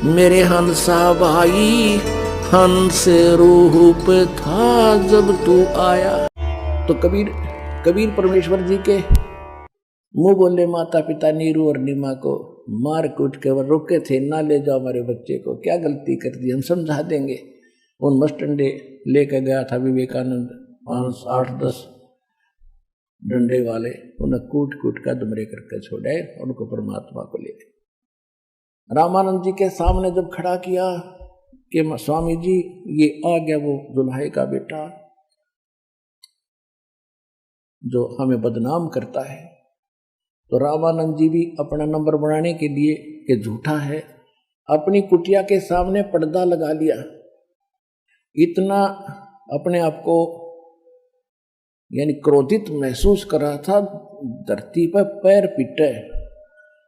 मेरे हंसा भाई हंस रूप था जब तू आया। तो कबीर कबीर परमेश्वर जी के मुंह बोले माता पिता नीरू और नीमा को मार कूट के वो रोके थे, ना ले जाओ हमारे बच्चे को, क्या गलती कर दी, हम समझा देंगे। उन मस्टंडे लेकर गया था विवेकानंद, 5-8-10 डंडे वाले, उन्हें कूट कूट कर दुमरे करके छोड़े, उनको परमात्मा को ले गए। रामानंद जी के सामने जब खड़ा किया कि स्वामी जी ये आ गया वो दुल्हाई का बेटा जो हमें बदनाम करता है, तो रामानंद जी भी अपना नंबर बनाने के लिए कि झूठा है, अपनी कुटिया के सामने पर्दा लगा लिया। इतना अपने आप को यानी क्रोधित महसूस कर रहा था, धरती पर पैर पिटे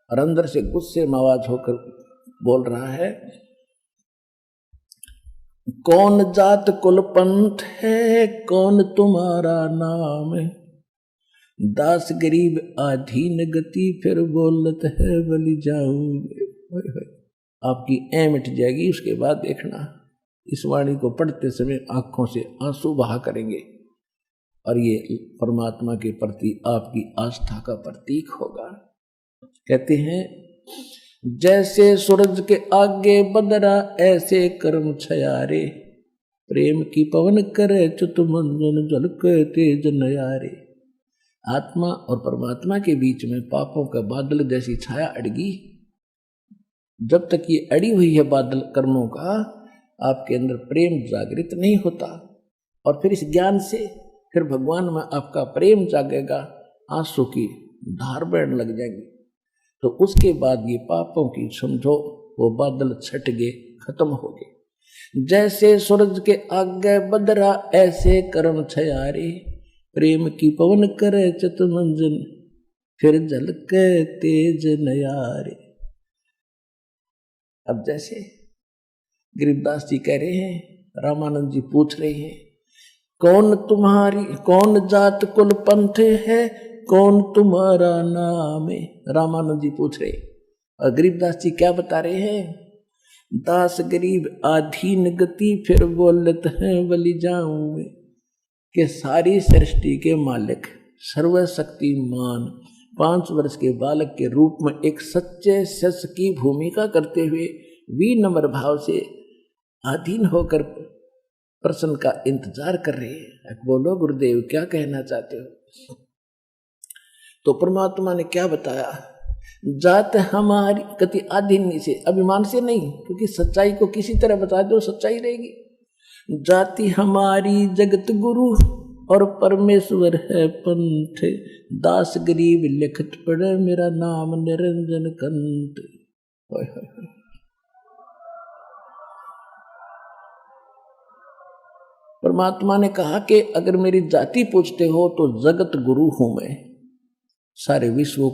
और अंदर से गुस्से में आवाज होकर बोल रहा है, कौन जात कुल पंथ है, कौन तुम्हारा नाम है, दास गरीब आधीन गति फिर बोलत है बलि जाऊंगे। आपकी ऐ मिट जाएगी, उसके बाद देखना इस वाणी को पढ़ते समय आंखों से आंसू बहा करेंगे और ये परमात्मा के प्रति आपकी आस्था का प्रतीक होगा। कहते हैं जैसे सूरज के आगे बदरा ऐसे कर्म छयारे, प्रेम की पवन करे चुत मंजन झलके तेज नयारे। आत्मा और परमात्मा के बीच में पापों का बादल जैसी छाया अड़गी, जब तक ये अड़ी हुई है बादल कर्मों का, आपके अंदर प्रेम जागृत नहीं होता। और फिर इस ज्ञान से फिर भगवान में आपका प्रेम जागेगा, आंसू की धार बहने लग जाएगी। तो उसके बाद ये पापों की समझो वो बादल छट गए, खत्म हो गए। जैसे सूरज के आगे बदरा ऐसे कर्म छयारे, प्रेम की पवन करे चत मंजन फिर झलके तेज नयारे। अब जैसे गरीबदास जी कह रहे हैं, रामानंद जी पूछ रहे हैं, कौन तुम्हारी कौन जात कुल पंथ है, कौन तुम्हारा नाम है। रामानंद जी पूछ रहे और गरीबदास जी क्या बता रहे हैं, दास गरीब आधीन गति फिर बोलत है बलि जाऊं कि सारी सृष्टि के मालिक सर्वशक्तिमान 5 वर्ष के बालक के रूप में एक सच्चे सच की भूमिका करते हुए विनम्र भाव से अधीन होकर प्रश्न का इंतजार कर रहे हैं। बोलो गुरुदेव क्या कहना चाहते हो। तो परमात्मा ने क्या बताया, जात हमारी कति आधीन से, अभिमान से नहीं, क्योंकि सच्चाई को किसी तरह बता दो सच्चाई रहेगी। जाति हमारी जगत गुरु और परमेश्वर है पंथ, दास गरीब लिखत पड़े मेरा नाम निरंजन कंठ। परमात्मा ने कहा कि अगर मेरी जाति पूछते हो तो जगत गुरु हूं मैं, सारे विश्व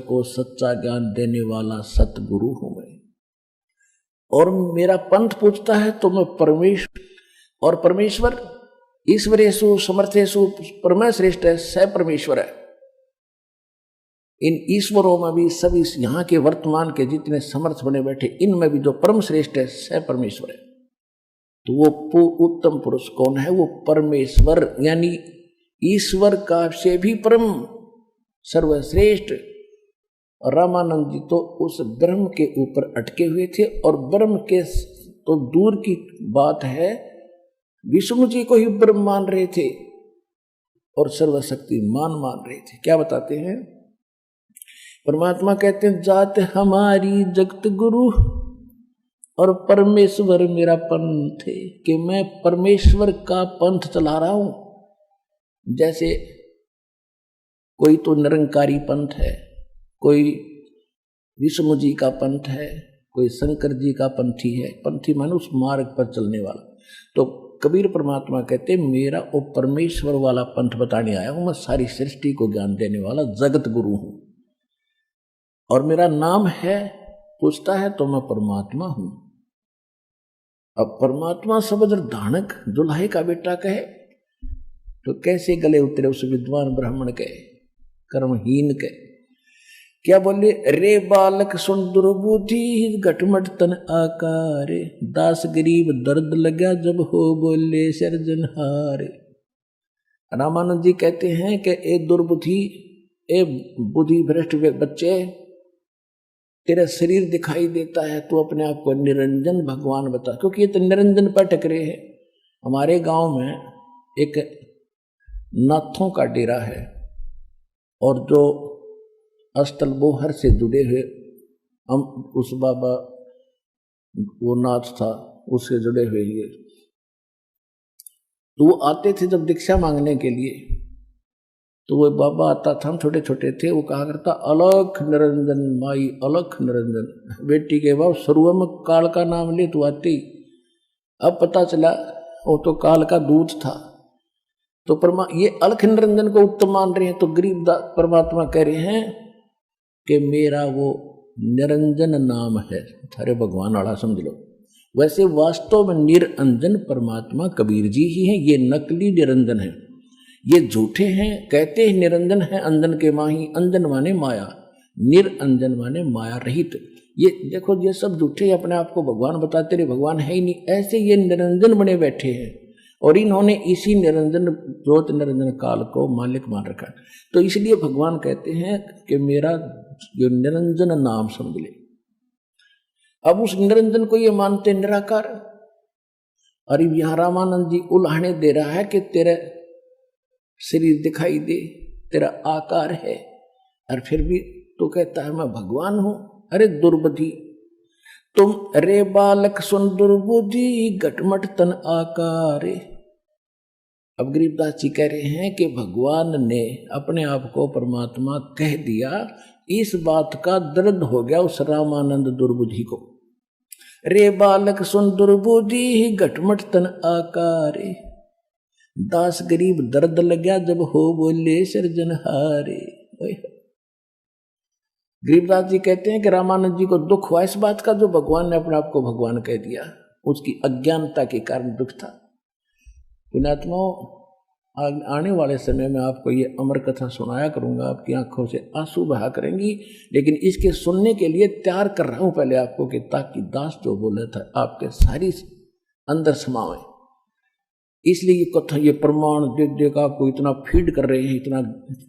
को सच्चा ज्ञान देने वाला सतगुरु हूं मैं। और मेरा पंथ पूछता है तो मैं परमेश्वर, और परमेश्वर ईश्वरेषु समर्थेषु परमश्रेष्ठ है, स परमेश्वर है। इन ईश्वरों में भी सभी यहाँ के वर्तमान के जितने समर्थ बने बैठे, इनमें भी जो परम श्रेष्ठ है स परमेश्वर है। तो वो उत्तम पुरुष कौन है, वो परमेश्वर यानी ईश्वर का से भी परम सर्वश्रेष्ठ। और रामानंद जी तो उस ब्रह्म के ऊपर अटके हुए थे, और ब्रह्म के तो दूर की बात है, विष्णु जी को ही ब्रह्म मान रहे थे और सर्वशक्तिमान मान रहे थे। क्या बताते हैं परमात्मा, कहते हैं जात हमारी जगत गुरु और परमेश्वर मेरा पंथ है, कि मैं परमेश्वर का पंथ चला रहा हूं। जैसे कोई तो निरंकारी पंथ है, कोई विष्णु जी का पंथ है, कोई शंकर जी का पंथी है। पंथी माने उस मार्ग पर चलने वाला। तो कबीर परमात्मा कहते मेरा वो परमेश्वर वाला पंथ बताने आया हूं, मैं सारी सृष्टि को ज्ञान देने वाला जगत गुरु हूं, और मेरा नाम है, पूछता है तो मैं परमात्मा हूं। अब परमात्मा सबदर धानक दुल्हाई का बेटा कहे तो कैसे गले उतरे उस विद्वान ब्राह्मण के, कर्महीन के। क्या बोले, रे बालक सुन दुर्बुद्धि घटमट तन आकार, दास गरीब दर्द लगा जब हो बोले सिरजनहार। रामानंद जी कहते हैं कि ए दुर्बुद्धि, ए बुद्धि भ्रष्ट बच्चे, तेरा शरीर दिखाई देता है, तू अपने आप को निरंजन भगवान बता, क्योंकि ये तो निरंजन पर टकरे है। हमारे गांव में एक नाथों का डेरा है, और जो अस्तल बोहर से जुड़े हुए हम उस बाबा वो नाथ था, उससे जुड़े हुए ये, तो वो आते थे जब दीक्षा मांगने के लिए, तो वो बाबा आता था, हम छोटे छोटे थे, वो कहा करता अलख निरंजन माई अलख निरंजन, बेटी के बाप सर्वम काल का नाम ले तू आती। अब पता चला वो तो काल का दूत था। तो ये अलख निरंजन को उत्तम मान रहे हैं, तो गरीब परमात्मा कह रहे हैं कि मेरा वो निरंजन नाम है, थारे भगवान वाला समझ लो। वैसे वास्तव में निरंजन परमात्मा कबीर जी ही हैं, ये नकली निरंजन है, ये झूठे हैं। कहते हैं निरंजन है अंजन के माही, अंजन माने माया, निरंजन माने माया रहित। ये देखो, ये सब झूठे अपने आप को भगवान बताते रहे, भगवान है ही नहीं, ऐसे ये निरंजन बने बैठे हैं, और इन्होंने इसी निरंजन ज्योत निरंजन काल को मालिक मान रखा। तो इसलिए भगवान कहते हैं कि मेरा जो निरंजन नाम समझ ले। अब उस निरंजन को ये मानते निराकार। और यहां रामानंद जी उल्हाने दे रहा है कि तेरा शरीर दिखाई दे, तेरा आकार है, और फिर भी तो कहता है मैं भगवान हूं। अरे दुर्बुद्धि तुम, रे बालक सुन दुर्बुद्धि घटमट तन आकार। अब गरीबदास जी कह रहे हैं कि भगवान ने अपने आप को परमात्मा कह दिया, इस बात का दर्द हो गया उस रामानंद दुर्बुद्धि को। रे बालक सुन दुर्बुद्धि घटमट तन आकार, दास गरीब दर्द लगा जब हो बोले सिरजनहारे। गरीबदास जी कहते हैं कि रामानंद जी को दुख हुआ इस बात का, जो भगवान ने अपने आप को भगवान कह दिया, उसकी अज्ञानता के कारण दुख था। पुण्यात्माओं, आने वाले समय में आपको ये अमर कथा सुनाया करूंगा, आपकी आंखों से आंसू बहा करेंगी, लेकिन इसके सुनने के लिए तैयार कर रहा हूं पहले आपको, कि ताकि दास जो बोले था आपके सारी अंदर समावे। इसलिए ये कथा, ये प्रमाण देख देख आपको इतना फीड कर रहे हैं, इतना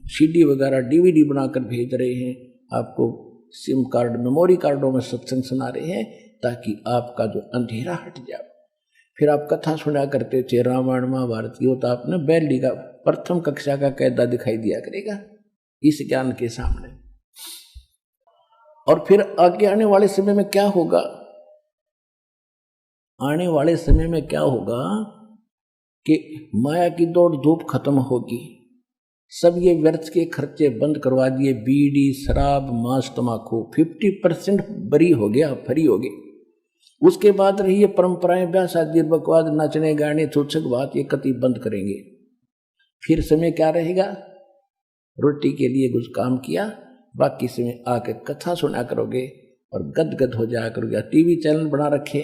सीडी वगैरह डीवीडी बनाकर भेज रहे हैं, आपको सिम कार्ड मेमोरी कार्डों में सत्संग सुना रहे हैं, ताकि आपका जो अंधेरा हट जाए। फिर आप कथा सुना करते थे रामायण महाभारत की, होता आपने बैली का प्रथम कक्षा का कैदा दिखाई दिया करेगा इस ज्ञान के सामने। और फिर आगे आने वाले समय में क्या होगा, आने वाले समय में क्या होगा कि माया की दौड़ धूप खत्म होगी, सब ये व्यर्थ के खर्चे बंद करवा दिए, बीड़ी शराब मांस तमाकू 50% बरी हो गया, फ्री हो गए। उसके बाद रही ये परंपराएं, ब्याह शादी बकवाद नाचने गाने तुच्छक बात, ये कति बंद करेंगे। फिर समय क्या रहेगा, रोटी के लिए कुछ काम किया, बाकी समय आके कथा सुना करोगे और गदगद हो जाया करोगे। टीवी चैनल बना रखे,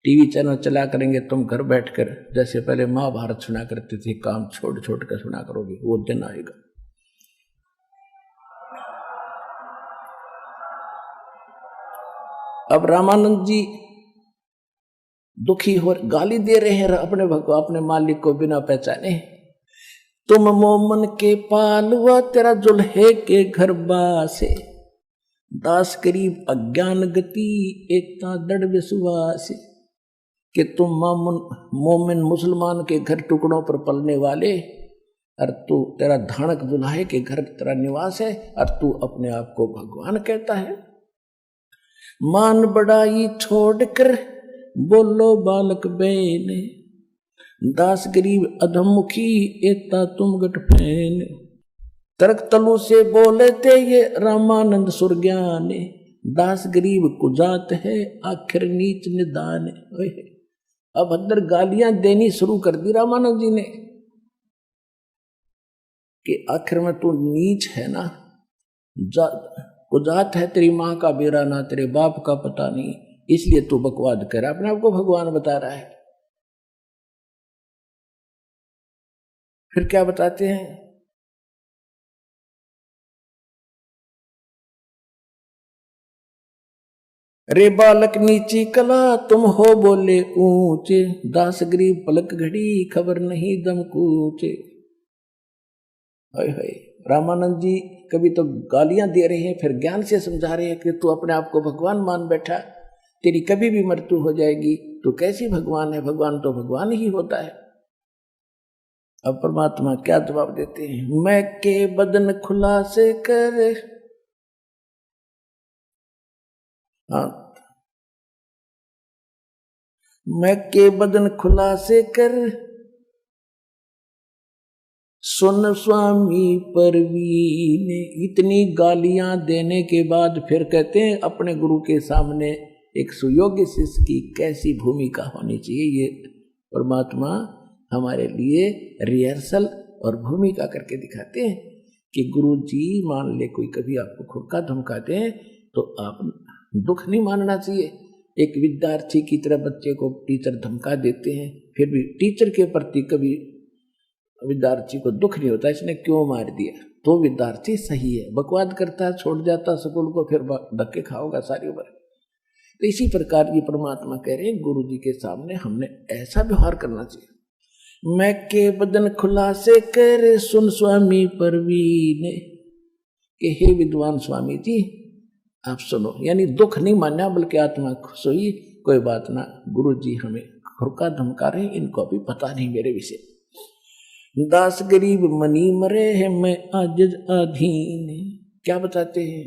टीवी चैनल चला करेंगे तुम घर बैठकर, जैसे पहले महाभारत सुना करते थे, काम छोड़ छोड़ कर सुना करोगे, वो दिन आएगा। अब रामानंद जी दुखी हो, गाली दे रहे हैं अपने मालिक को बिना पहचाने। तुम मोमन के पालवा तेरा जुल्हे के घर बासे, दास करीब अज्ञान गति एकता दृढ़ विश्वास। कि तुम मोमिन मुसलमान के घर टुकड़ों पर पलने वाले, और तू तेरा धानक दुल्हे के घर तेरा निवास है, और तू अपने आप को भगवान कहता है। मान बड़ाई छोड़कर बोलो बालक बेन, दास गरीब अधमुखी एकता तुम गट फैन। तर्क तलु से बोले थे ये रामानंद सुरज्ञान, दास गरीब कुजात है आखिर नीच निदान। अब अंदर गालियां देनी शुरू कर दी रामानंद जी ने, कि आखिर में तू नीच है ना, कुजात है, तेरी माँ का बेरा ना तेरे बाप का पता नहीं, इसलिए तू बकवाद कर, अपने आप को भगवान बता रहा है। फिर क्या बताते हैं, रे बालक नीची कला तुम हो बोले ऊंचे, दास गरीब पलक घड़ी खबर नहीं दम कूचे। हाय हाय, रामानंद जी कभी तो गालियां दे रहे हैं, फिर ज्ञान से समझा रहे हैं कि तू अपने आप को भगवान मान बैठा, तेरी कभी भी मृत्यु हो जाएगी, तू कैसी भगवान है, भगवान तो भगवान ही होता है। अब परमात्मा क्या जवाब देते हैं, मैं के बदन खुलासे कर, हाँ, मैं के बदन खुलासे कर, सुन स्वामी परवीन। इतनी गालियां देने के बाद फिर कहते हैं अपने गुरु के सामने एक सुयोग्य शिष्य की कैसी भूमिका होनी चाहिए। ये परमात्मा हमारे लिए रिहर्सल और भूमिका करके दिखाते हैं कि गुरु जी मान ले कोई कभी आपको खुरका धमका दें तो आप दुख नहीं मानना चाहिए। एक विद्यार्थी की तरह बच्चे को टीचर धमका देते हैं, फिर भी टीचर के प्रति कभी विद्यार्थी को दुख नहीं होता इसने क्यों मार दिया, तो विद्यार्थी सही है। बकवाद करता है, छोड़ जाता स्कूल को, फिर धक्के खाओगा सारी उम्र। तो इसी प्रकार ये परमात्मा कह रहे हैं गुरु जी के सामने हमने ऐसा व्यवहार करना चाहिए। मैं के बदन खुलासे कर, सुन स्वामी परवीन, कि हे विद्वान स्वामी जी आप सुनो, यानी दुख नहीं मानना बल्कि आत्मा खुश हुई, कोई बात ना, गुरु जी हमें खुरका धमका रहे, इनको अभी पता नहीं मेरे विषय। दास गरीब मनी मरे है, मैं आजिज अधीन। क्या बताते हैं,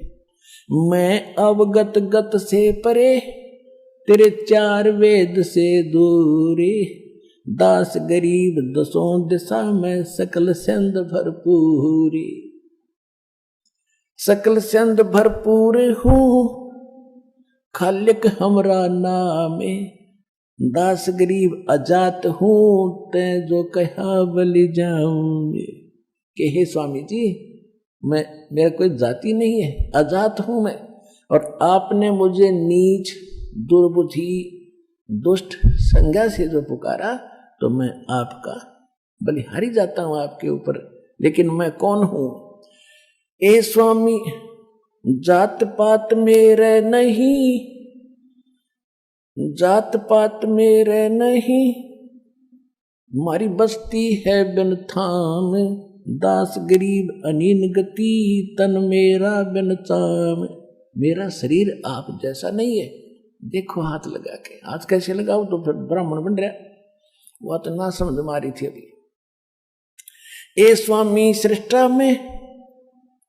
मैं अवगत गत से परे, तेरे चार वेद से दूरी, दास गरीब दसों दिशा में सकल सिंध भरपूरी। सकल सिंध भरपूर हूँ खालिक हमरा नामे, दास गरीब अजात हूँ ते जो कहा बलि जाऊंगे। कि हे स्वामी जी मैं, मेरा कोई जाति नहीं है, अजात हूँ मैं, और आपने मुझे नीच दुर्बुद्धि दुष्ट संज्ञा से जो पुकारा तो मैं आपका बलिहारी जाता हूँ आपके ऊपर। लेकिन मैं कौन हूँ, ए स्वामी जात पात मेरे नहीं, जात पात मेरे नहीं, मारी बस्ती है बिन थाम, दास गरीब अनीन गति तन मेरा बिन चाम। मेरा शरीर आप जैसा नहीं है, देखो हाथ लगा के, हाथ कैसे लगाओ तो फिर ब्राह्मण बन रहा, वो तो ना समझ मारी थी अभी। ए स्वामी सृष्टा में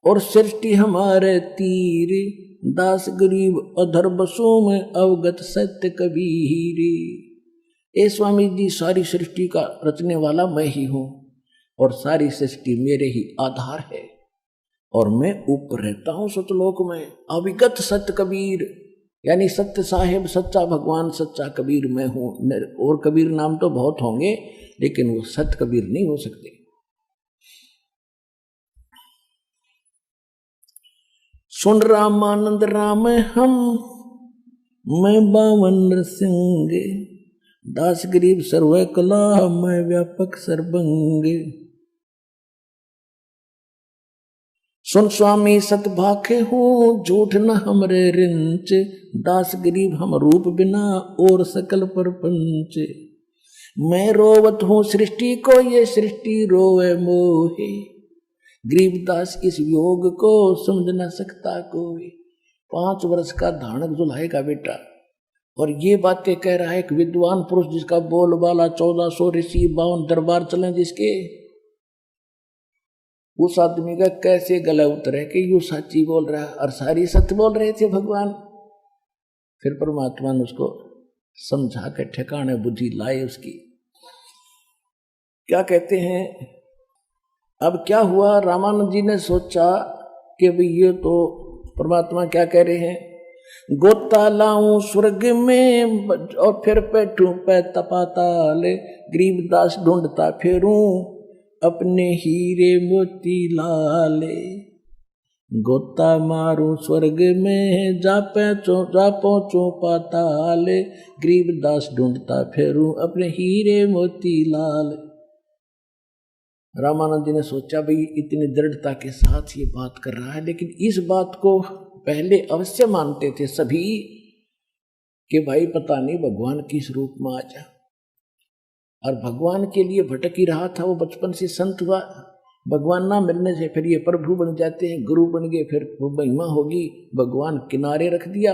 और सृष्टि हमारे तीर, दास गरीब अधर बसों में अवगत सत्य कबीर। ए स्वामी जी सारी सृष्टि का रचने वाला मैं ही हूँ और सारी सृष्टि मेरे ही आधार है, और मैं ऊपर रहता हूँ सतलोक में। अविगत सत्य कबीर, यानी सत्य साहेब सच्चा भगवान सच्चा कबीर मैं हूँ। और कबीर नाम तो बहुत होंगे लेकिन वो सत्य कबीर नहीं हो सकते। सुन रामानंद राम हम, मैं बावन नृसिंह, दास गरीब सर्व कला मैं व्यापक सर्वंग। सुन स्वामी सतभाखे हूँ झूठ न हमरे रिंच, दास गरीब हम रूप बिना और सकल परपंच। मैं रोवत हूँ सृष्टि को ये सृष्टि रोवे मोहे, गरीबदास इस योग को समझ न सकता कोई। 5 वर्ष का धानक जुलाहेगा बेटा और ये बातें कह रहा है एक विद्वान पुरुष जिसका बोलबाला 1400 ऋषि 52 दरबार चले जिसके। उस आदमी का कैसे गला उतरे कि यू सच्ची बोल रहा है, और सारी सत्य बोल रहे थे भगवान। फिर परमात्मा ने उसको समझा के ठिकाने बुद्धि लाई उसकी। क्या कहते हैं, अब क्या हुआ, रामानंद जी ने सोचा कि भाई ये तो परमात्मा क्या कह रहे हैं, गोता लाऊं स्वर्ग में और फिर बैठूं पे तपाताल, गरीबदास ढूंढता फिरूं अपने हीरे मोती लाले। गोता मारूं स्वर्ग में जा पहुंचूं पाताल, गरीबदास ढूंढता फिरूं अपने हीरे मोती लाल। रामानंद जी ने सोचा भाई इतनी दृढ़ता के साथ ये बात कर रहा है, लेकिन इस बात को पहले अवश्य मानते थे सभी कि भाई पता नहीं भगवान किस रूप में आ जा, और भगवान के लिए भटक ही रहा था। वो बचपन से संत हुआ, भगवान ना मिलने से फिर ये प्रभु बन जाते हैं, गुरु बन गए, फिर वो महिमा होगी, भगवान किनारे रख दिया,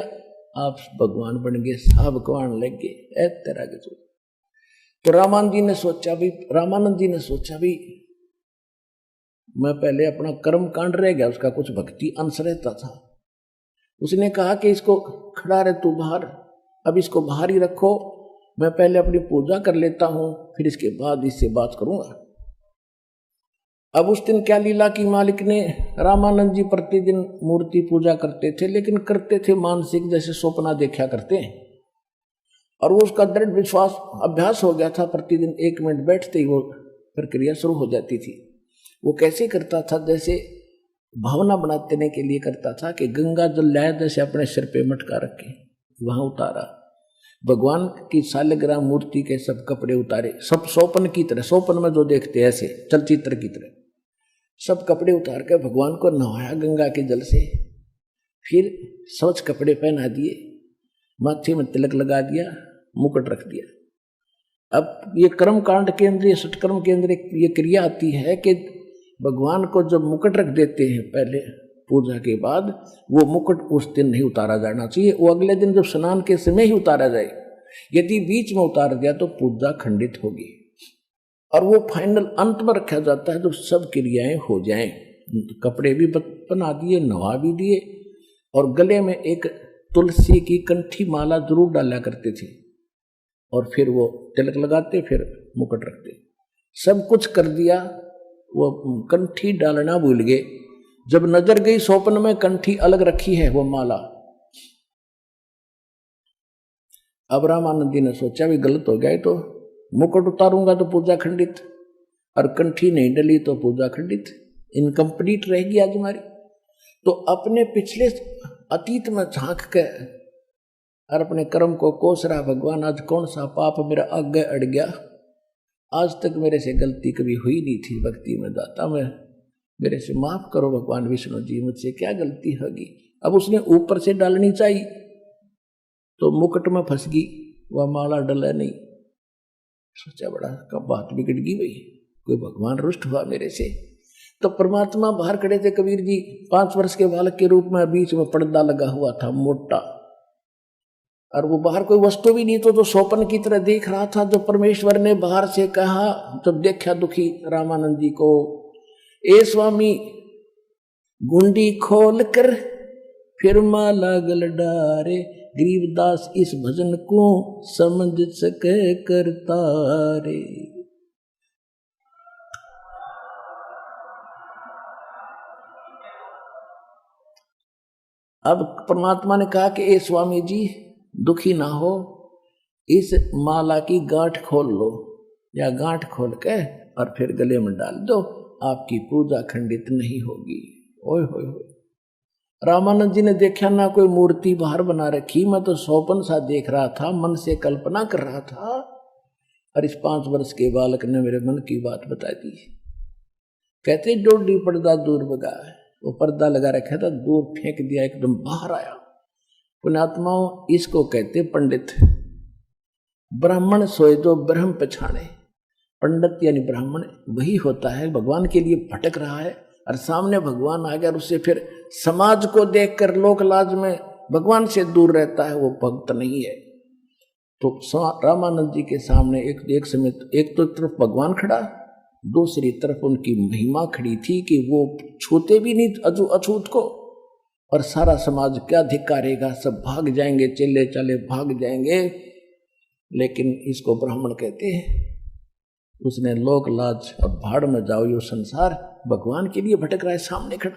आप भगवान बन गए, साहब कवान लग गए। ऐ तरह के तो रामानंद जी ने सोचा भी मैं पहले अपना कर्म कांड रह गया, उसका कुछ भक्ति अंश रहता था। उसने कहा कि इसको खड़ा रहे तू बाहर, अब इसको बाहर ही रखो, मैं पहले अपनी पूजा कर लेता हूं, फिर इसके बाद इससे बात करूंगा। अब उस दिन क्या लीला की मालिक ने, रामानंद जी प्रतिदिन मूर्ति पूजा करते थे, लेकिन करते थे मानसिक, जैसे स्वप्न देखा करते हैं, और वो उसका दृढ़ विश्वास अभ्यास हो गया था। प्रतिदिन 1 मिनट बैठते ही वो प्रक्रिया शुरू हो जाती थी। वो कैसे करता था, जैसे भावना बनाने के लिए करता था कि गंगा जल लाया, जैसे अपने सिर पे मटका रखे वहां उतारा, भगवान की शालिग्राम मूर्ति के सब कपड़े उतारे, सब स्वप्न की तरह, स्वप्न में जो देखते ऐसे चलचित्र की तरह सब कपड़े उतार कर भगवान को नहाया गंगा के जल से, फिर स्वच्छ कपड़े पहना दिए, माथे में तिलक लगा दिया, मुकुट रख दिया। अब ये कर्म कांड के अंदर, ये सटकर्म के अंदर ये क्रिया आती है कि भगवान को जब मुकुट रख देते हैं पहले पूजा के बाद, वो मुकुट उस दिन नहीं उतारा जाना चाहिए, वो अगले दिन जब स्नान के समय ही उतारा जाए। यदि बीच में उतार दिया तो पूजा खंडित होगी, और वो फाइनल अंत में रखा जाता है जब सब क्रियाएं हो जाएं। कपड़े भी बना दिए, नवा भी दिए, और गले में एक तुलसी की कंठी माला जरूर डाला करते थे, और फिर वो तिलक लगाते, फिर मुकुट रखते, सब कुछ कर दिया। वो कंठी डालना भूल गए, जब नजर गई स्वप्न में कंठी अलग रखी है वो माला। अब रामानंद जी ने सोचा भी गलत हो गया, तो मुकुट उतारूंगा तो पूजा खंडित, और कंठी नहीं डली तो पूजा खंडित, इनकम्प्लीट रहेगी आज हमारी। तो अपने पिछले अतीत में झांक के और अपने कर्म को कोस रहा, भगवान आज कौन सा पाप मेरा आगे अड़ गया, आज तक मेरे से गलती कभी हुई नहीं थी भक्ति में, दाता मैं मेरे से माफ करो भगवान विष्णु जी, मुझसे क्या गलती होगी। अब उसने ऊपर से डालनी चाहिए तो मुकुट में फंस गई, वह माला डला नहीं। सोचा बड़ा कब बात बिगड़ गई भाई, कोई भगवान रुष्ट हुआ मेरे से। तो परमात्मा बाहर खड़े थे, कबीर जी 5 वर्ष के बालक के रूप में, बीच में पर्दा लगा हुआ था मोटा, और वो बाहर कोई वस्तु भी नहीं, तो स्वप्न की तरह देख रहा था। जो परमेश्वर ने बाहर से कहा, जब देखा दुखी रामानंद जी को, ए स्वामी गुंडी खोल कर फिर माला गल डारे, गरीबदास इस भजन को समझ सके करता रे। अब परमात्मा ने कहा कि ए स्वामी जी दुखी ना हो, इस माला की गांठ खोल लो, या गांठ खोल के और फिर गले में डाल दो, आपकी पूजा खंडित नहीं होगी। ओए होए होए, रामानंद जी ने देखा ना कोई मूर्ति बाहर बना रखी, मैं तो स्वप्न सा देख रहा था, मन से कल्पना कर रहा था, और इस 5 वर्ष के बालक ने मेरे मन की बात बता दी। कहते डोडी पर्दा दूर भगा, वो पर्दा लगा रखा था, दूर फेंक दिया, एकदम बाहर आया। पुण्यात्माओं, इसको कहते पंडित। ब्राह्मण सोए जो ब्रह्म पछाणे, पंडित यानी ब्राह्मण वही होता है भगवान के लिए भटक रहा है, और सामने भगवान आ गया, और उससे फिर समाज को देखकर लोक लाज में भगवान से दूर रहता है, वो भक्त नहीं है। तो रामानंद जी के सामने एक समय एक तो तरफ भगवान खड़ा, दूसरी तरफ उनकी महिमा खड़ी थी कि वो छूते भी नहीं अछूत को, और सारा समाज क्या धिक्कारेगा, सब भाग जाएंगे, चले चले भाग जाएंगे। लेकिन इसको ब्राह्मण कहते हैं। उसने लोक लाज और भाड़ में जाओ यो संसार, भगवान के लिए भटक रहा है, सामने खड़ा।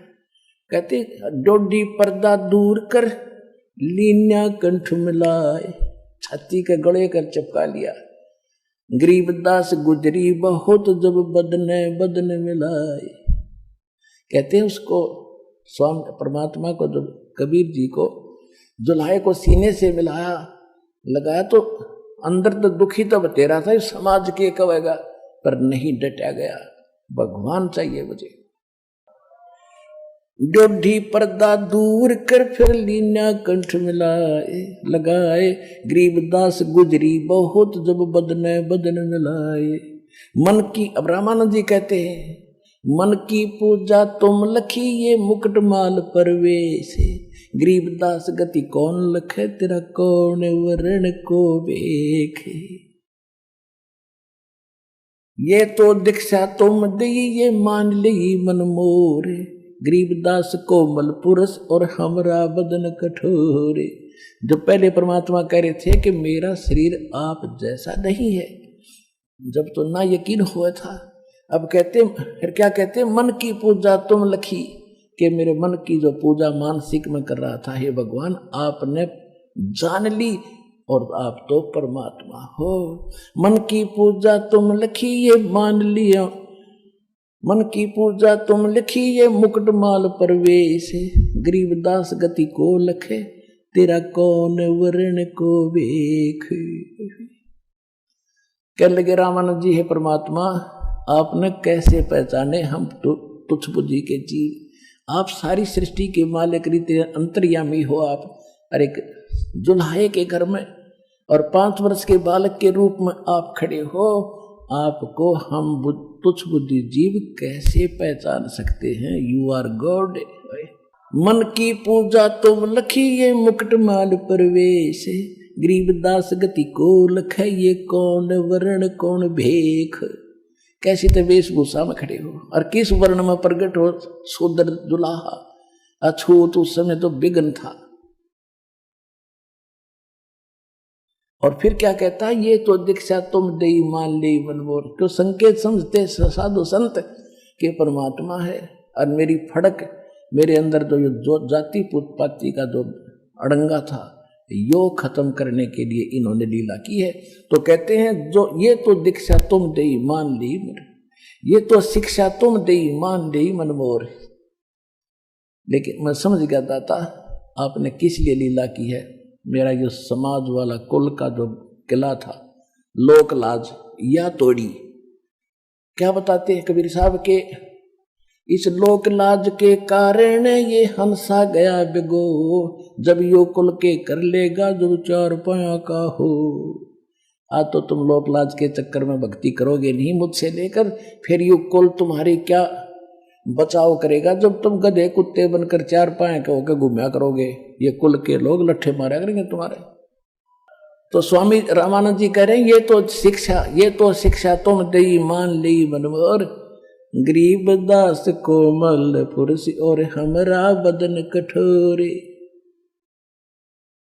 कहते डोडी पर्दा दूर कर लीन्या कंठ मिलाए, छाती के गले कर चिपका लिया। गरीबदास गुजरी बहुत जब बदने बदने मिलाए। कहते हैं उसको स्वामी परमात्मा को, जब कबीर जी को जुल्हे को सीने से मिलाया लगाया, तो अंदर तो दुखी तो बतेरा था, समाज के कहेगा, पर नहीं डटा गया, भगवान चाहिए मुझे। जोढ़ी पर्दा दूर कर फिर लीना कंठ मिलाए लगाए। गरीबदास गुजरी बहुत जब बदने बदन मिलाए। मन की, अब रामानंद जी कहते हैं, मन की पूजा तुम लखी ये मुकुट माल परवेश। गरीबदास गति कौन लखे तेरा कौन वरण को बेखे। ये तो दीक्षा तुम दी ये मान ली मन मोर। गरीबदास कोमल पुरुष और हमरा बदन कठोर। जो पहले परमात्मा कह रहे थे कि मेरा शरीर आप जैसा नहीं है, जब तो ना यकीन हुआ था, अब कहते फिर क्या कहते, मन की पूजा तुम लखी, कि मेरे मन की जो पूजा मानसिक में कर रहा था, हे भगवान आपने जान ली और आप तो परमात्मा हो। मन की पूजा तुम लखी ये मान लिया, मन की पूजा तुम लिखी ये मुकुट माल परवेश। गरीबदास गति को लखे तेरा कौन वरण को बेख। कह लगे रामानंद जी, है परमात्मा आपने कैसे पहचाने हम तो तुच्छ बुद्धि के जीव, आप सारी सृष्टि के मालिक रीति अंतर्यामी हो। आप अरे जुल्हाए के घर में और 5 वर्ष के बालक के रूप में आप खड़े हो, आपको हम तुच्छ बुद्धि जीव कैसे पहचान सकते हैं। You are God. मन की पूजा तुम लखी ये मुकुट माल परवेश। गरीबदास गति को लख ये कौन वर्ण कौन भेख। कैसी तो वेशभूषा में खड़े हो और किस वर्ण में प्रकट हो, शूद्र दुलाहा अछूत। उस समय तो विघ्न था। और फिर क्या कहता है, ये तो दीक्षा तुम दे मान ले मनमोर। तो संकेत समझते साधु संत के परमात्मा है और मेरी फड़क, मेरे अंदर जो जाति पुतपाती का जो अड़ंगा था, यो खत्म करने के लिए इन्होंने लीला की है। तो कहते हैं जो ये तो दीक्षा तुम दे मान ली, ये तो शिक्षा तुम दे मान ली मनमोर। लेकिन मैं समझ गया दाता आपने किस लिए लीला की है। मेरा जो समाज वाला कुल का जो किला था, लोक लाज या तोड़ी। क्या बताते हैं कबीर साहब के, इस लोक लाज के कारण ये हंसा गया बिगो। जब यो कुल के कर लेगा जो 4 पाया का हो। आज तो तुम लोक लाज के चक्कर में भक्ति करोगे नहीं मुझसे लेकर, फिर यो कुल तुम्हारी क्या बचाव करेगा जब तुम गधे कुत्ते बनकर 4 पाए के होकर घूमया करोगे। ये कुल के लोग लट्ठे मारा करेंगे तुम्हारे। तो स्वामी रामानंद जी कह रहे हैं ये तो शिक्षा तुम दई मान ली मनमोर। गरीबदास कोमल पुरुष और हमरा बदन कठोरे।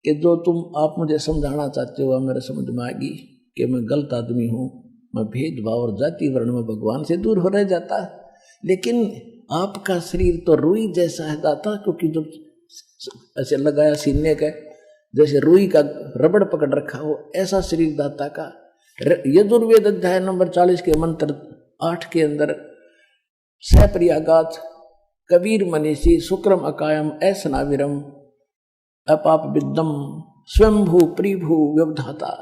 कि जो तुम आप मुझे समझाना चाहते हो मेरे समझ में आएगी कि मैं गलत आदमी हूँ, मैं भेदभाव और जाति वर्ण में भगवान से दूर हो रह जाता। लेकिन आपका शरीर तो रुई जैसा है दाता, क्योंकि जब ऐसे लगाया सीने का जैसे रुई का रबड़ पकड़ रखा हो, ऐसा शरीर दाता का। यजुर्वेद अध्याय नंबर 40 के मंत्र 8 के अंदर सप्रियागात कबीर मनीषी शुक्रम अकायम ऐसनाविरम अपाप विद्दम स्वयंभू प्रिभू व्यवधाता,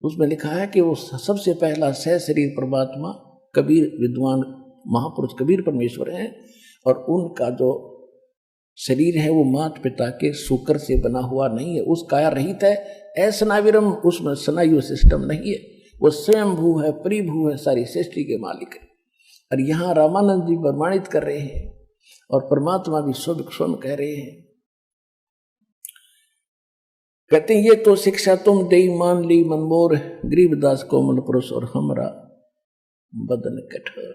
उसमें लिखा है कि वो सबसे पहला सह शरीर परमात्मा कबीर विद्वान महापुरुष कबीर परमेश्वर हैं। और उनका जो शरीर है वो माता पिता के शुक्र से बना हुआ नहीं है, उस काया रहित है। ऐसनाविरम, उसमें स्नायु सिस्टम नहीं है, वो स्वयंभू है, प्रिभू है, सारी सृष्टि के मालिक है। और यहाँ रामानंद जी प्रमाणित कर रहे हैं और परमात्मा भी स्वयं कह रहे हैं। कहते हैं ये तो शिक्षा तुम दे मान ली मनमोर। गरीबदास कोमल पुरुष और हमरा बदन कठोर।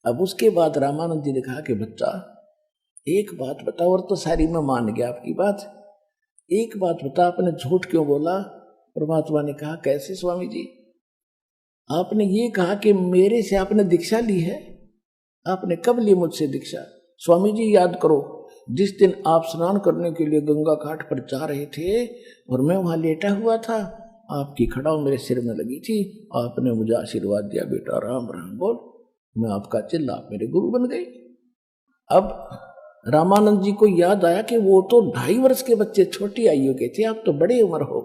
अब उसके बाद रामानंद जी ने कहा कि बच्चा एक बात बता, और तो सारी मैं मान गया आपकी बात, एक बात बता आपने झूठ क्यों बोला। परमात्मा ने कहा कैसे स्वामी जी, आपने ये कहा कि मेरे से आपने दीक्षा ली है। आपने कब ली मुझसे दीक्षा? स्वामी जी याद करो, जिस दिन आप स्नान करने के लिए गंगा घाट पर जा रहे थे और मैं वहां लेटा हुआ था, आपकी खड़ाऊ मेरे सिर में लगी थी, आपने मुझे आशीर्वाद दिया, बेटा राम राम बोल। मैं आपका चिल्ला, आप मेरे गुरु बन गए। अब रामानंद जी को याद आया कि वो तो 2.5 वर्ष के बच्चे, छोटी आयु के थे, आप तो बड़े उम्र हो।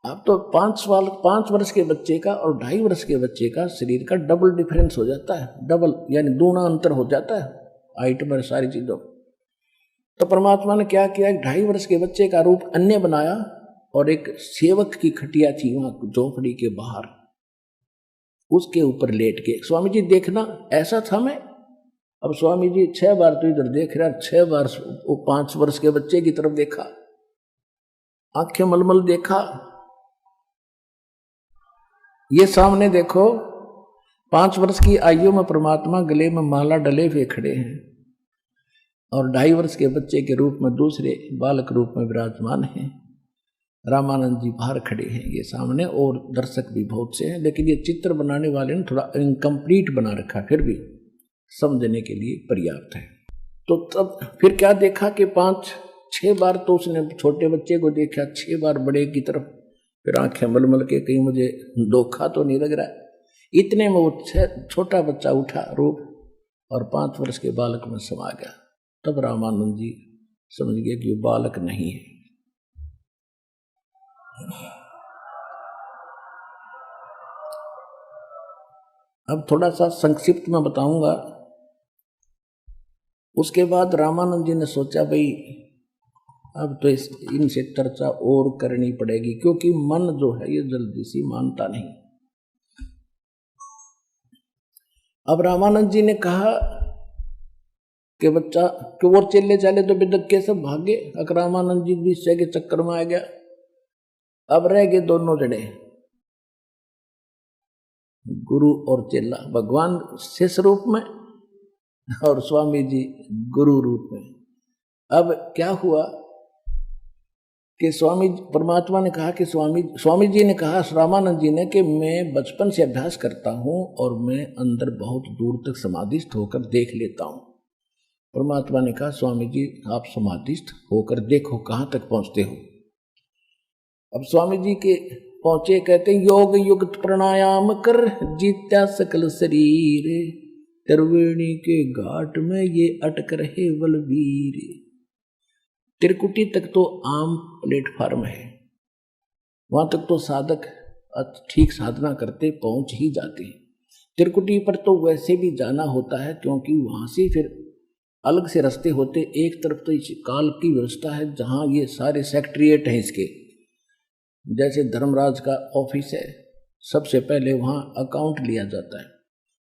आप तो 5 वर्ष के बच्चे का और 2.5 वर्ष के बच्चे का शरीर का डबल डिफरेंस हो जाता है, डबल यानी दूना अंतर हो जाता है। हाइट पर, सारी चीजों। तो परमात्मा ने क्या किया, 2.5 वर्ष के बच्चे का रूप अन्य बनाया और एक सेवक की खटिया थी वहां झोपड़ी के बाहर, उसके ऊपर लेट के, स्वामी जी देखना ऐसा था मैं। अब स्वामी जी 6 बार तो इधर देख रहे, 6 बार वो 5 वर्ष के बच्चे की तरफ देखा, आंखें मलमल देखा। ये सामने देखो 5 वर्ष की आयु में परमात्मा गले में माला डले हुए खड़े हैं और 2.5 वर्ष के बच्चे के रूप में दूसरे बालक रूप में विराजमान हैं। रामानंद जी बाहर खड़े हैं ये सामने, और दर्शक भी बहुत से हैं, लेकिन ये चित्र बनाने वाले ने थोड़ा इनकम्प्लीट बना रखा, फिर भी समझने के लिए पर्याप्त है। तो तब फिर क्या देखा कि 5-6 बार तो उसने छोटे बच्चे को देखा, 6 बार बड़े की तरफ, फिर आंखें मलमल के कहीं मुझे धोखा तो नहीं लग रहा है। इतने में वो छोटा बच्चा उठा रूप और 5 वर्ष के बालक में समा गया। तब रामानंद जी समझ गए कि वो बालक नहीं है। अब थोड़ा सा संक्षिप्त में बताऊंगा। उसके बाद रामानंद जी ने सोचा भाई अब तो इनसे चर्चा और करनी पड़ेगी, क्योंकि मन जो है ये जल्दी सी मानता नहीं। अब रामानंद जी ने कहा कि बच्चा कि वो चेले चाले तो बिदक के सब भागे, अगर रामानंद जी विषय के चक्कर में आ गया। अब रह गए दोनों जने, गुरु और चेला, भगवान शिष्य रूप में और स्वामी जी गुरु रूप में। अब क्या हुआ कि स्वामी परमात्मा ने कहा कि स्वामी जी ने कहा रामानंद जी ने कि मैं बचपन से अभ्यास करता हूं और मैं अंदर बहुत दूर तक समाधिस्थ होकर देख लेता हूं। परमात्मा ने कहा स्वामी जी आप समाधिस्थ होकर देखो कहां तक पहुंचते हो। अब स्वामी जी के पहुंचे, कहते योग युक्त प्राणायाम कर जीत्या सकल शरीर, त्रिवेणी के घाट में ये अटक रहे बलवीर। त्रिकुटी तक तो आम प्लेटफार्म है, वहां तक तो साधक ठीक साधना करते पहुंच ही जाते हैं। त्रिकुटी पर तो वैसे भी जाना होता है, क्योंकि वहां से फिर अलग से रास्ते होते। एक तरफ तो इस काल की व्यवस्था है जहां ये सारे सेक्रेटरिएट हैं इसके, जैसे धर्मराज का ऑफिस है, सबसे पहले वहां अकाउंट लिया जाता है,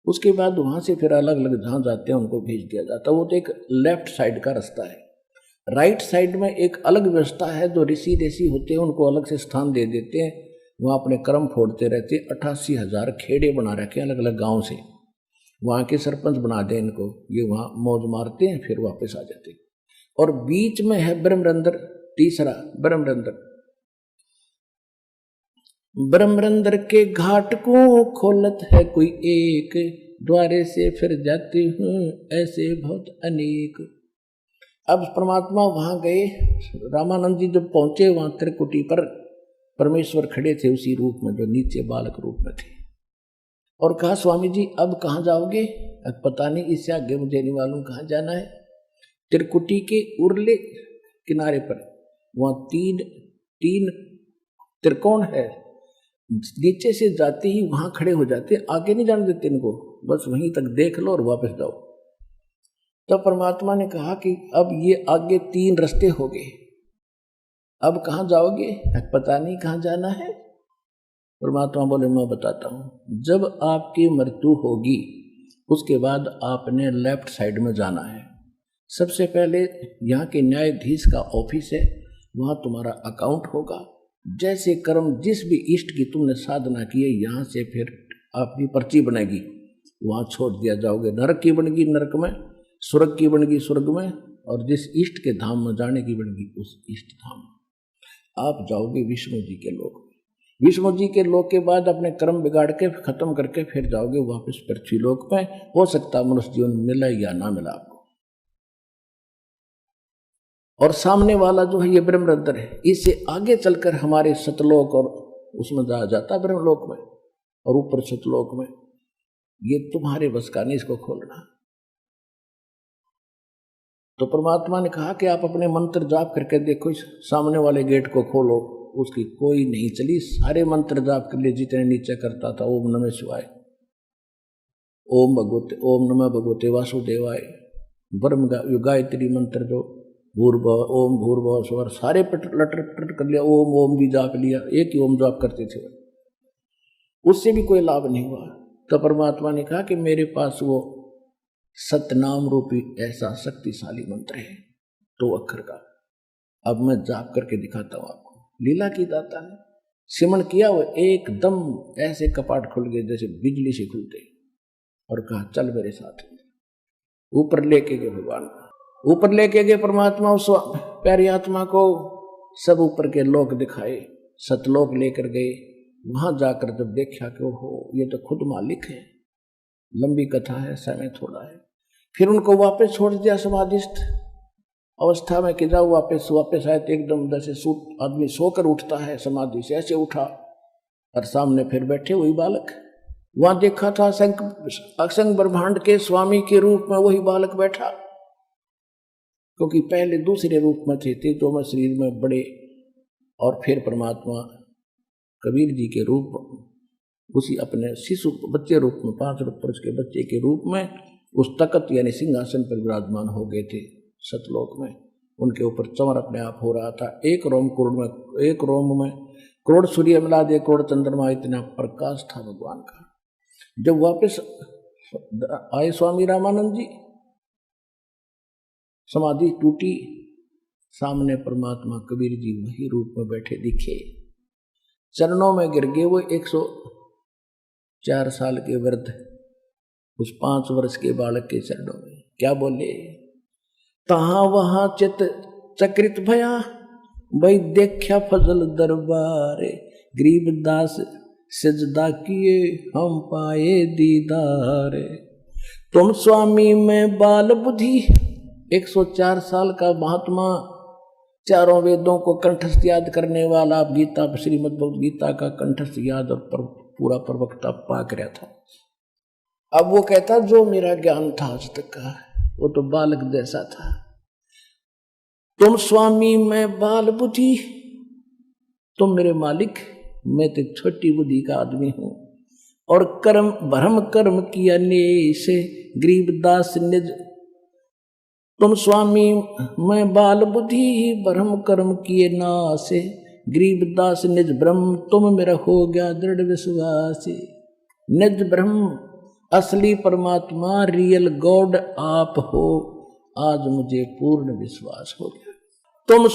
उसके बाद वहां से फिर अलग अलग जहां जाते हैं उनको भेज दिया जाता है। वो तो एक लेफ्ट साइड का रास्ता है। राइट साइड में एक अलग व्यवस्था है, जो ऋषि होते हैं उनको अलग से स्थान दे देते हैं, वहाँ अपने कर्म फोड़ते रहते। 88,000 खेड़े बना रखे अलग अलग गांव से, वहाँ के सरपंच बना दें इनको, ये वहाँ मौज मारते हैं फिर वापस आ जाते हैं। और बीच में है ब्रह्मरंध्र, तीसरा ब्रह्मरंध्र। ब्रह्मरंध्र के घाट को खोलत है कोई एक, द्वारे से फिर जाती हूँ ऐसे बहुत अनेक। अब परमात्मा वहां गए, रामानंद जी जब पहुंचे वहां त्रिकुटी पर परमेश्वर खड़े थे उसी रूप में जो नीचे बालक रूप में थे, और कहा स्वामी जी अब कहाँ जाओगे? अब पता नहीं, इससे आगे मुझे नहीं मालूम कहाँ जाना है। त्रिकुटी के उरले किनारे पर वहां तीन त्रिकोण है, नीचे से जाते ही वहां खड़े हो जाते, आगे नहीं जाने देते इनको, बस वहीं तक देख लो और वापस जाओ। तब परमात्मा ने कहा कि अब ये आगे 3 रास्ते हो गए, अब कहाँ जाओगे? पता नहीं कहाँ जाना है। परमात्मा बोले मैं बताता हूँ, जब आपकी मृत्यु होगी उसके बाद आपने लेफ्ट साइड में जाना है। सबसे पहले यहाँ के न्यायाधीश का ऑफिस है, वहाँ तुम्हारा अकाउंट होगा। जैसे कर्म जिस भी इष्ट की तुमने साधना की है, यहाँ से फिर आपकी पर्ची बनेगी, वहाँ छोड़ दिया जाओगे। नरक की बनेगी नरक में, स्वर्ग की बनेगी स्वर्ग में, और जिस इष्ट के धाम में जाने की बनेगी उस इष्ट धाम में आप जाओगे विष्णु जी के लोक में। विष्णु जी के लोक के बाद अपने कर्म बिगाड़ के खत्म करके फिर जाओगे वापस पृथ्वी लोक में। हो सकता मनुष्य जीवन मिला या ना मिला आपको। और सामने वाला जो है ये ब्रह्मरंध्र है, इससे आगे चलकर हमारे सतलोक और उसमें जाता ब्रह्मलोक में, और ऊपर सतलोक में। ये तुम्हारे बस का नहीं इसको खोलना। तो परमात्मा ने कहा कि आप अपने मंत्र जाप करके देखो, इस सामने वाले गेट को खोलो। उसकी कोई नहीं चली, सारे मंत्र जाप कर लिए जितने नीचे करता था। ओम नमः शिवाय, ओम भगवते, ओम नमः भगवते वासुदेवाय, गायत्री मंत्र जो भूर्भुव ओम भूर्भुव स्वर सारे लटर पटर कर लिया, ओम ओम भी जाप लिया, एक ही ओम जाप करते थे, उससे भी कोई लाभ नहीं हुआ। तो परमात्मा ने कहा कि मेरे पास वो सतनाम रूपी ऐसा शक्तिशाली मंत्र है 2 अक्षर का, अब मैं जाप करके दिखाता हूं आपको। लीला की दाता ने सिमरण किया, वो एकदम ऐसे कपाट खुल गए जैसे बिजली से खुलते, और कहा चल मेरे साथ। ऊपर लेके गए भगवान, ऊपर लेके गए परमात्मा उस प्यारी आत्मा को, सब ऊपर के लोक दिखाए, सतलोक लेकर गए। वहां जाकर जब देखा कि ओहो ये तो खुद मालिक है। लंबी कथा है, समय थोड़ा है। फिर उनको वापस छोड़ दिया समाधिस्थ अवस्था में कि जाओ वापस आए। तो एकदम जैसे आदमी सोकर उठता है समाधि से, ऐसे उठा और सामने फिर बैठे वही बालक। वहां देखा था असंग ब्रह्मांड के स्वामी के रूप में वही बालक बैठा, क्योंकि पहले दूसरे रूप में थे तो मैं शरीर में बड़े, और फिर परमात्मा कबीर जी के रूप उसी अपने शिशु बच्चे रूप में 5 वर्ष के बच्चे के रूप में उस तकत यानी सिंहासन पर विराजमान हो गए थे सतलोक में। उनके ऊपर चमर अपने आप हो रहा था। एक रोम में करोड़ सूर्य मिला दे, करोड़ चंद्रमा, इतना प्रकाश था भगवान का। जब वापस आए स्वामी रामानंद जी, समाधि टूटी, सामने परमात्मा कबीर जी वही रूप में बैठे दिखे, चरणों में गिर गए। वो 104 साल के वृद्ध उस 5 वर्ष के बालक के चरणों में क्या बोले, तहां वहां चित चक्रित भया, भाई देखा फजल दरबारे, गरीबदास सजदा किए हम पाए दीदारे। तुम स्वामी में बाल बुद्धि, 104 साल का महात्मा, चारों वेदों को कंठस्थ याद करने वाला, गीता श्रीमद् भगवद गीता का कंठस्थ याद और पूरा प्रवक्ता पाक रहा था। अब वो कहता जो मेरा ज्ञान था आज तक का वो तो बालक जैसा था। तुम स्वामी मैं बाल बुद्धि, तुम मेरे मालिक, मैं तो छोटी बुद्धि का आदमी हूं, और कर्म भरम कर्म किया ने से गरीबदास निज। तुम स्वामी मैं बाल बुद्धि, भरम कर्म किए नासे, गरीबदास निज ब्रह्म, तुम मेरा हो गया दृढ़ विश्वास। निज ब्रह्म असली परमात्मा रियल गॉड आप हो, आज मुझे पूर्ण विश्वास हो गया। तुम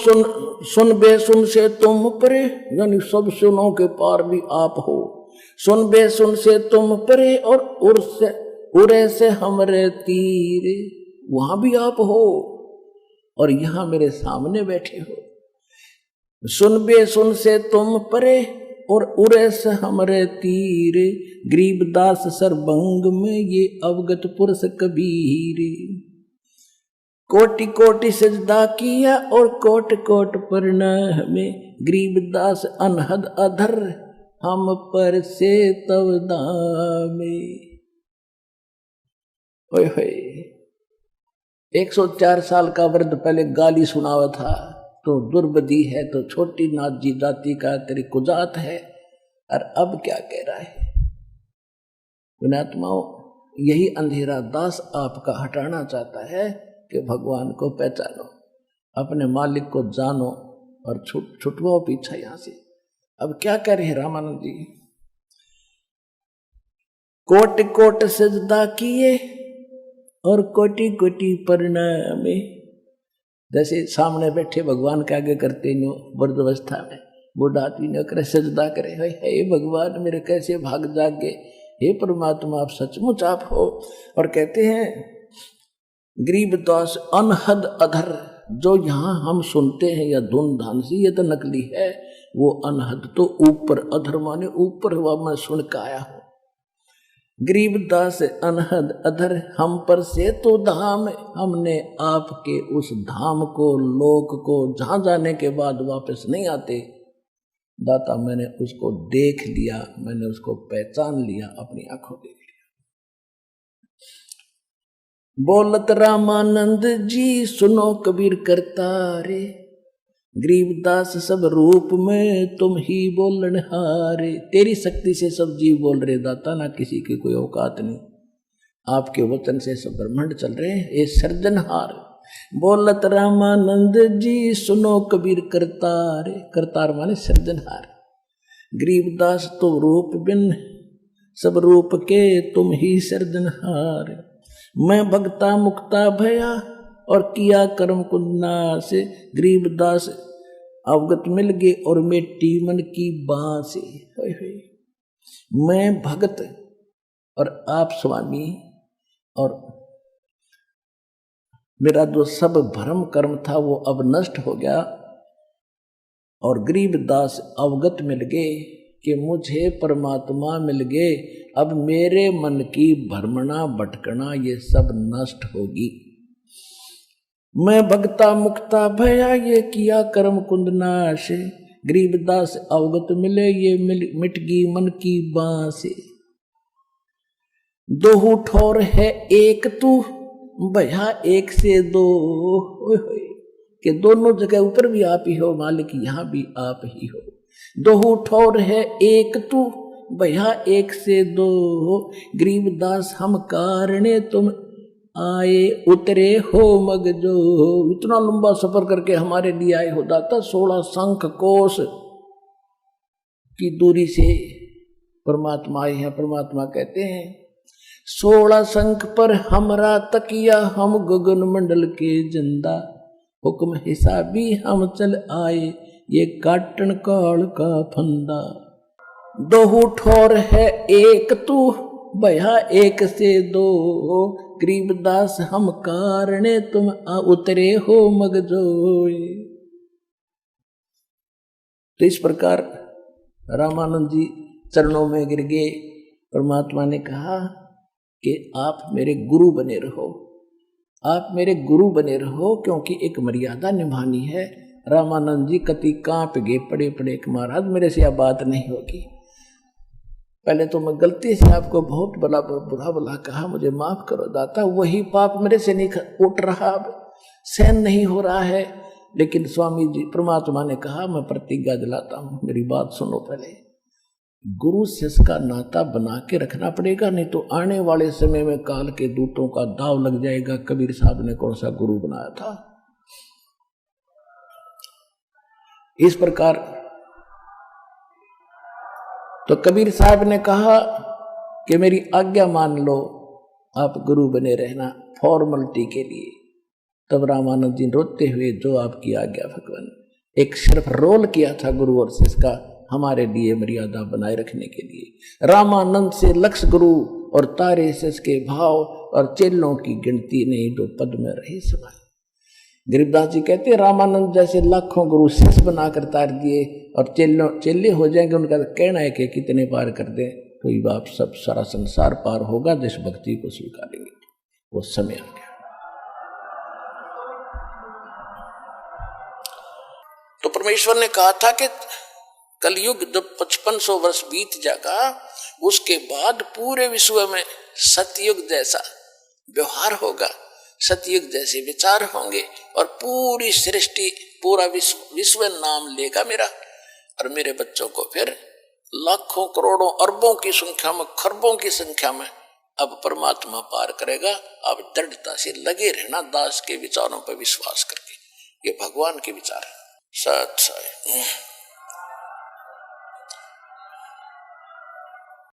सुन बेसुन से तुम परे, यानी सब सुनों के पार भी आप हो। सुन बेसुन से तुम परे, और उरे से हमरे तीरे, वहां भी आप हो और यहां मेरे सामने बैठे हो। सुन बेसुन से तुम परे, और उरे से हमरे तीरे, गरीबदास सरबंग में ये अवगत पुरुष कबीर। कोटि कोटि सजदा किया और कोट कोट प्रणाम, गरीबदास अनहद अधर हम पर से तव दामे। ओए होए, 104 साल का वृद्ध पहले गाली सुनावा था, तो दुर्बदी है, तो छोटी नाथ जी जाति का तेरी कुजात है, और अब क्या कह रहा है। पुण्यात्माओं, यही अंधेरा दास आपका हटाना चाहता है कि भगवान को पहचानो, अपने मालिक को जानो और छुटवाओ पीछा यहां से। अब क्या कह रहे हैं रामानंद जी, कोटि कोटि सजदा किए और कोटि कोटि प्रणाम। जैसे सामने बैठे भगवान के आगे करते नो वृद्धावस्था में, बूढ़ा आदमी ने करे सजदा करे, हे भगवान मेरे कैसे भाग जागे, हे परमात्मा आप सचमुच आप हो। और कहते हैं गरीबदास अनहद अधर, जो यहाँ हम सुनते हैं या धुन धान सी, ये तो नकली है, वो अनहद तो ऊपर, अधर माने ऊपर हुआ, मैं सुन के आया हूं। गरीबदास अनहद अधर हम पर से तो धाम, हमने आपके उस धाम को, लोक को, जहां जाने के बाद वापस नहीं आते, दाता मैंने उसको देख लिया, मैंने उसको पहचान लिया, अपनी आंखों देख लिया। बोलत रामानंद जी सुनो कबीर करतारे, गरीबदास सब रूप में तुम ही बोलन हारे। तेरी शक्ति से सब जीव बोल रहे दाता, ना किसी की कोई औकात नहीं। आपके वचन से सब ब्रह्मांड चल रहे हैं। ये सर्जनहार बोलत रामानंद जी सुनो कबीर करतार, करतार माने सर्जनहार। गरीबदास तो रूप बिन सब रूप के तुम ही सर्जनहार। मैं भक्ता मुक्ता भया और किया कर्म कुन्ना से, गरीबदास अवगत मिल गए और मेटी मन की बांसे। मैं भगत और आप स्वामी, और मेरा जो सब भ्रम कर्म था वो अब नष्ट हो गया, और गरीबदास अवगत मिल गए कि मुझे परमात्मा मिल गए। अब मेरे मन की भ्रमणा भटकना ये सब नष्ट होगी। मैं भक्ता मुक्ता भया ये किया कर्म कुंदनाश, गरीबदास अवगत मिले ये मिट गई मन की बांसे। दो ठोर है एक तू भया एक से दो, कि दोनों जगह ऊपर भी आप ही हो मालिक, यहाँ भी आप ही हो। दो ठोर है एक तू भया एक से दो, गरीबदास हम कारणे तुम आए उतरे हो मगजो। इतना लंबा सफर करके हमारे लिए आए हो दाता। 16 शंख कोश की दूरी से परमात्मा आए हैं। परमात्मा कहते हैं 16 शंख पर हमरा तकिया, हम गगन मंडल के जिंदा, हुक्म हिसाबी हम चल आए ये काटन काल का फंदा। दो ठोर है एक तू भया एक से दो, गरीबदास हम कारणे तुम उतरे हो मगजोय। तो इस प्रकार रामानंद जी चरणों में गिर गए। परमात्मा ने कहा कि आप मेरे गुरु बने रहो, आप मेरे गुरु बने रहो, क्योंकि एक मर्यादा निभानी है। रामानंद जी कति कांप गए, पड़े पड़े कि महाराज मेरे से यह बात नहीं होगी। पहले तो मैं गलती से आपको बहुत बुरा भला कहा, मुझे माफ करो दाता। वही पाप मेरे से नहीं उठ रहा, अब सहन नहीं हो रहा है। लेकिन स्वामी जी परमात्मा ने कहा मैं प्रतिज्ञा दिलाता हूँ, मेरी बात सुनो। पहले गुरु शिष्य का नाता बना के रखना पड़ेगा, नहीं तो आने वाले समय में काल के दूतों का दाव लग जाएगा। कबीर साहब ने कौन सा गुरु बनाया था। इस प्रकार तो कबीर साहब ने कहा कि मेरी आज्ञा मान लो, आप गुरु बने रहना फॉर्मलिटी के लिए। तब रामानंद जी रोते हुए जो आपकी आज्ञा भगवान, एक सिर्फ रोल किया था गुरु और शिष्य का हमारे लिए मर्यादा बनाए रखने के लिए। रामानंद से लक्ष्य गुरु और तारे शिष्य के भाव और चेलों की गिनती नहीं जो पद में रहे समाये। गरीबदास जी कहते रामानंद जैसे लाखों गुरु शिष्य बनाकर तार दिए और चेले हो जाएंगे। उनका कहना है कि कितने पार कर दें तो ये बाप सब सारा संसार पार होगा जिस भक्ति को स्वीकारेंगे। वो समय आ गया। तो परमेश्वर ने कहा था कि कलयुग जब 5500 वर्ष बीत जाएगा, उसके बाद पूरे विश्व में सतयुग जैसा व्यवहार होगा, सतयुग जैसे विचार होंगे और पूरी सृष्टि पूरा विश्व नाम लेगा मेरा। और मेरे बच्चों को फिर लाखों करोड़ों अरबों की संख्या में, खरबों की संख्या में अब परमात्मा पार करेगा। अब दृढ़ता से लगे रहना दास के विचारों पर विश्वास करके। ये भगवान के विचार है। सत